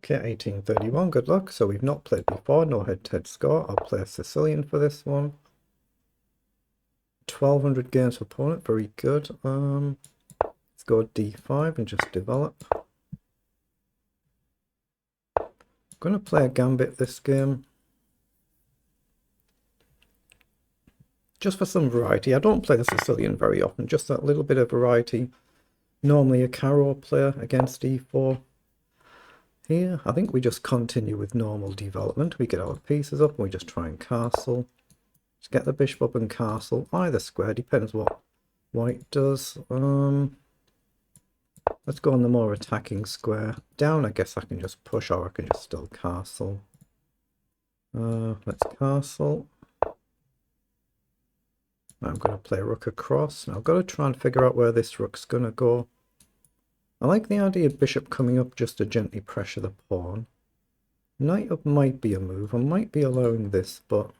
Okay, 1831, good luck. So we've not played before, no head-to-head score. I'll play a Sicilian for this one. 1200 games for opponent, very good. Let's go d5 and just develop. I'm going to play a gambit this game. Just for some variety. I don't play the Sicilian very often, just that little bit of variety. Normally a Caro player against e4. Here, I think we just continue with normal development. We get our pieces up and we just try and castle. Just get the bishop up and castle. Either square, depends what white does. Let's go on the more attacking square. Down, I guess I can just push, or I can just still castle. Let's castle. I'm going to play rook across. Now I've got to try and figure out where this rook's going to go. I like the idea of bishop coming up just to gently pressure the pawn. Knight up might be a move. I might be allowing this, but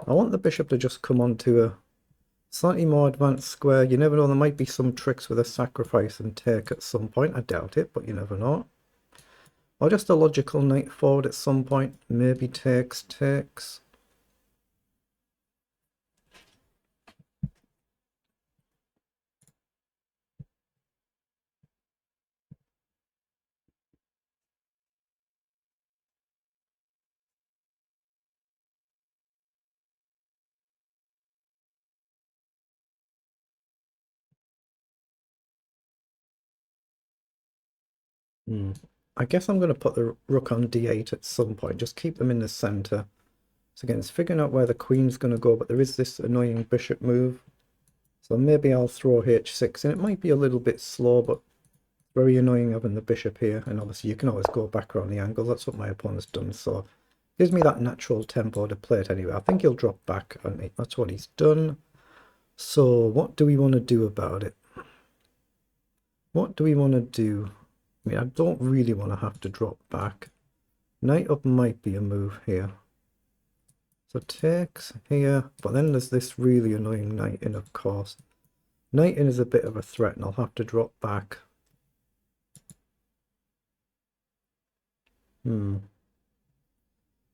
I want the bishop to just come onto a slightly more advanced square. You never know, there might be some tricks with a sacrifice and take at some point. I doubt it, but you never know. Or just a logical knight forward at some point. Maybe takes. I guess I'm going to put the rook on d8 at some point. Just keep them in the center. So again, it's figuring out where the queen's going to go, but there is this annoying bishop move. So maybe I'll throw h6, and it might be a little bit slow, but very annoying having the bishop here. And obviously you can always go back around the angle. That's what my opponent's done. So it gives me that natural tempo to play it anyway. I think he'll drop back on me. That's what he's done. So what do we want to do about it? What do we want to do? I mean, I don't really want to have to drop back. Knight up might be a move here. So takes here, but then there's this really annoying knight in, of course. Knight in is a bit of a threat, and I'll have to drop back.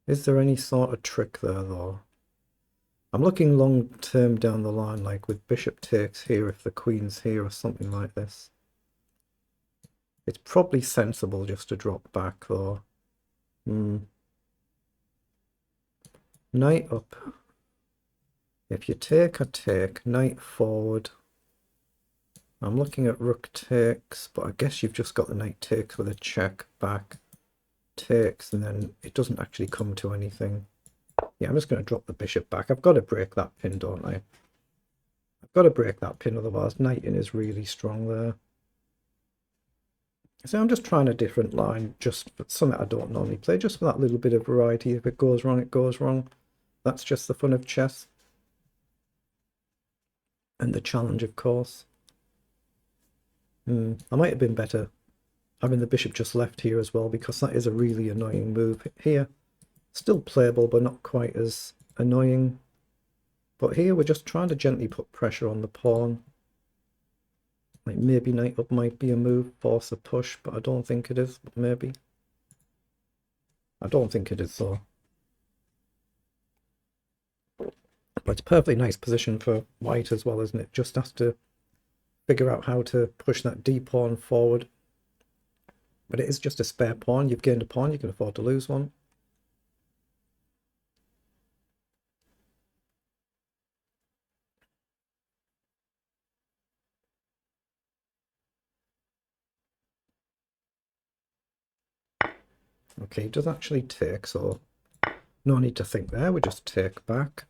Is there any sort of trick there, though? I'm looking long term down the line, like with bishop takes here, if the queen's here or something like this. It's probably sensible just to drop back, though. Knight up. If you take, I take. Knight forward. I'm looking at rook takes, but I guess you've just got the knight takes with a check back. Takes, and then it doesn't actually come to anything. Yeah, I'm just going to drop the bishop back. I've got to break that pin, don't I? I've got to break that pin, otherwise knight in is really strong there. So I'm just trying a different line, just for something I don't normally play, just for that little bit of variety. If it goes wrong, it goes wrong. That's just the fun of chess. And the challenge, of course. I might have been better having the bishop just left here as well, because that is a really annoying move here. Still playable, but not quite as annoying. But here we're just trying to gently put pressure on the pawn. Like maybe knight up might be a move, force a push, but I don't think it is, but maybe. I don't think it is, though. But it's a perfectly nice position for white as well, isn't it? Just has to figure out how to push that d pawn forward. But it is just a spare pawn. You've gained a pawn, you can afford to lose one. Okay, he does actually take, so no need to think there, we just take back.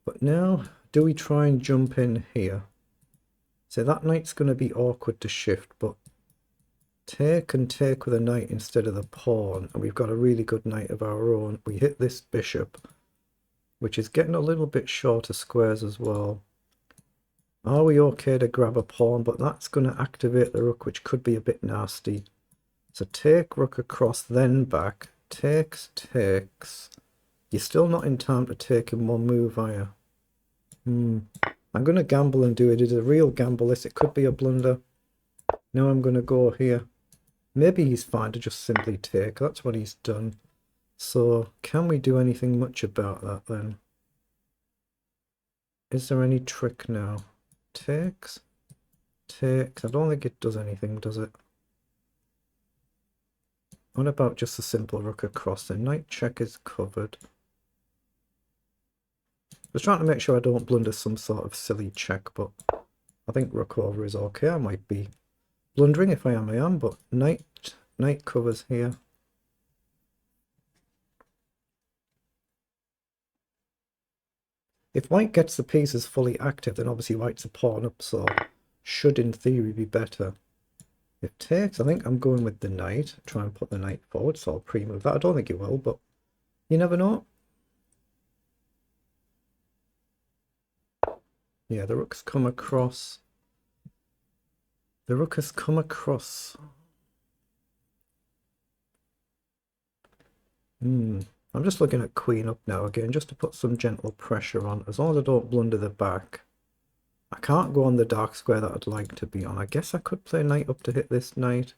But now, do we try and jump in here? So that knight's going to be awkward to shift, but take and take with a knight instead of the pawn, and we've got a really good knight of our own. We hit this bishop, which is getting a little bit shorter squares as well. Are we okay to grab a pawn? But that's going to activate the rook, which could be a bit nasty. So take rook across, then back. Takes. You're still not in time to take in one move, are you? I'm going to gamble and do it. It is a real gamble. This, it could be a blunder. Now I'm going to go here. Maybe he's fine to just simply take. That's what he's done. So can we do anything much about that then? Is there any trick now? Takes? Takes. I don't think it does anything, does it? What about just a simple rook across? The knight check is covered. I was trying to make sure I don't blunder some sort of silly check, but I think rook over is okay. I might be blundering. If I am, but knight covers here. If white gets the pieces fully active, then obviously white's a pawn up, so should in theory be better. If takes, I think I'm going with the knight. Try and put the knight forward, so I'll pre-move that. I don't think it will, but you never know. Yeah, the rook's come across. The rook has come across. I'm just looking at queen up now again, just to put some gentle pressure on. As long as I don't blunder the back. I can't go on the dark square that I'd like to be on. I guess I could play knight up to hit this knight.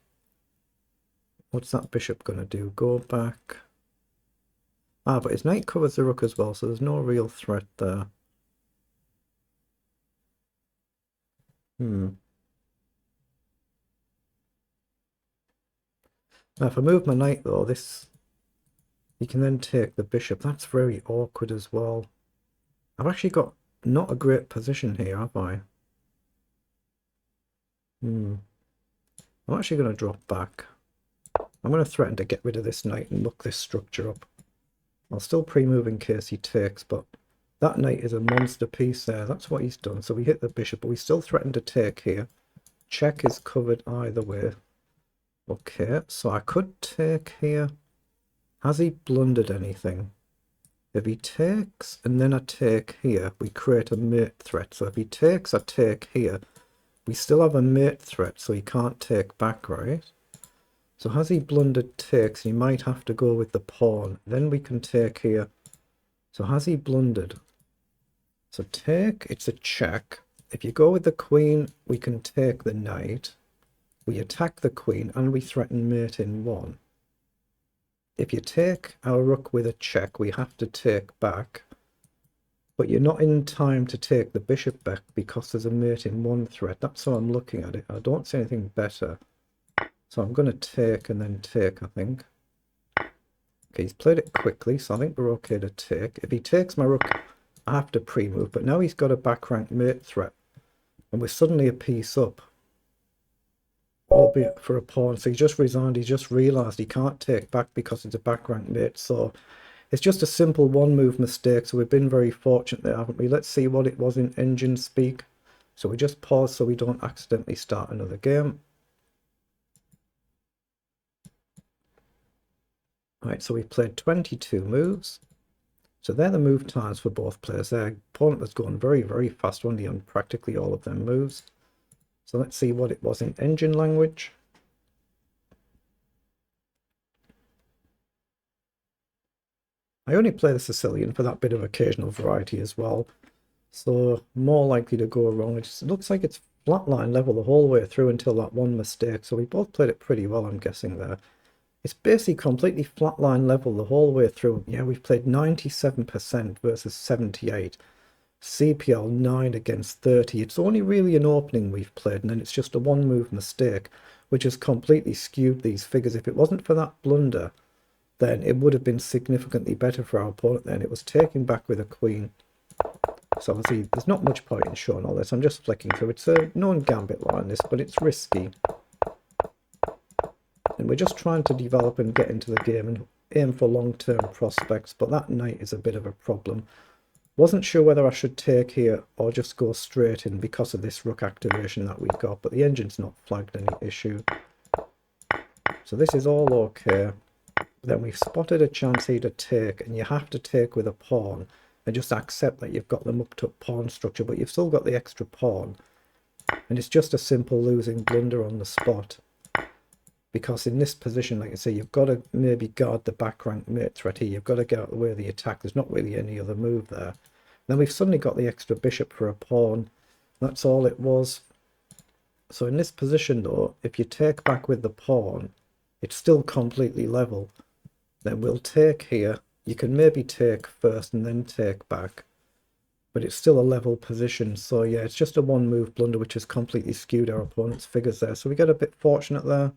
What's that bishop going to do? Go back. Ah, but his knight covers the rook as well, so there's no real threat there. Now if I move my knight though, he can then take the bishop. That's very awkward as well. I've actually got not a great position here, have I? I'm actually going to drop back. I'm going to threaten to get rid of this knight and look this structure up. I'll still pre-move in case he takes, but that knight is a monster piece there. That's what he's done. So we hit the bishop, but we still threaten to take here. Check is covered either way. Okay, so I could take here. Has he blundered anything? If he takes and then I take here, we create a mate threat. So if he takes, I take here. We still have a mate threat, so he can't take back, right? So has he blundered takes? He might have to go with the pawn. Then we can take here. So has he blundered? So take, it's a check. If you go with the queen, we can take the knight. We attack the queen and we threaten mate in one. If you take our rook with a check, we have to take back. But you're not in time to take the bishop back because there's a mate in one threat. That's how I'm looking at it. I don't see anything better. So I'm going to take and then take, I think. Okay, he's played it quickly, so I think we're okay to take. If he takes my rook, I have to pre-move. But now he's got a back rank mate threat. And we're suddenly a piece up. Albeit for a pawn. So he just resigned. He just realised he can't take back because it's a back rank mate. So it's just a simple one move mistake. So we've been very fortunate there, haven't we? Let's see what it was in engine speak. So we just pause so we don't accidentally start another game. Right, so we've played 22 moves. So they're the move times for both players. Their opponent was going very, very fast, only on practically all of their moves. So let's see what it was in engine language. I only play the Sicilian for that bit of occasional variety as well. So more likely to go wrong. It looks like it's flatline level the whole way through until that one mistake. So we both played it pretty well, I'm guessing there. It's basically completely flatline level the whole way through. Yeah, we've played 97% versus 78. CPL 9 against 30. It's only really an opening we've played, and then it's just a one move mistake, which has completely skewed these figures. If it wasn't for that blunder, then it would have been significantly better for our opponent then. It was taking back with a queen. So obviously there's not much point in showing all this. I'm just flicking through. It's a known gambit line, this, but it's risky. And we're just trying to develop and get into the game and aim for long-term prospects, but that knight is a bit of a problem. Wasn't sure whether I should take here or just go straight in because of this rook activation that we've got, but the engine's not flagged any issue. So this is all okay. Then we've spotted a chance here to take, and you have to take with a pawn and just accept that you've got the mucked up pawn structure, but you've still got the extra pawn. And it's just a simple losing blunder on the spot. Because in this position, like I say, you've got to maybe guard the back rank mate threat here. You've got to get out of the way of the attack. There's not really any other move there. Then we've suddenly got the extra bishop for a pawn. That's all it was. So in this position, though, if you take back with the pawn, it's still completely level. Then we'll take here. You can maybe take first and then take back, but it's still a level position. So yeah, it's just a one move blunder which has completely skewed our opponent's figures there. So we get a bit fortunate there.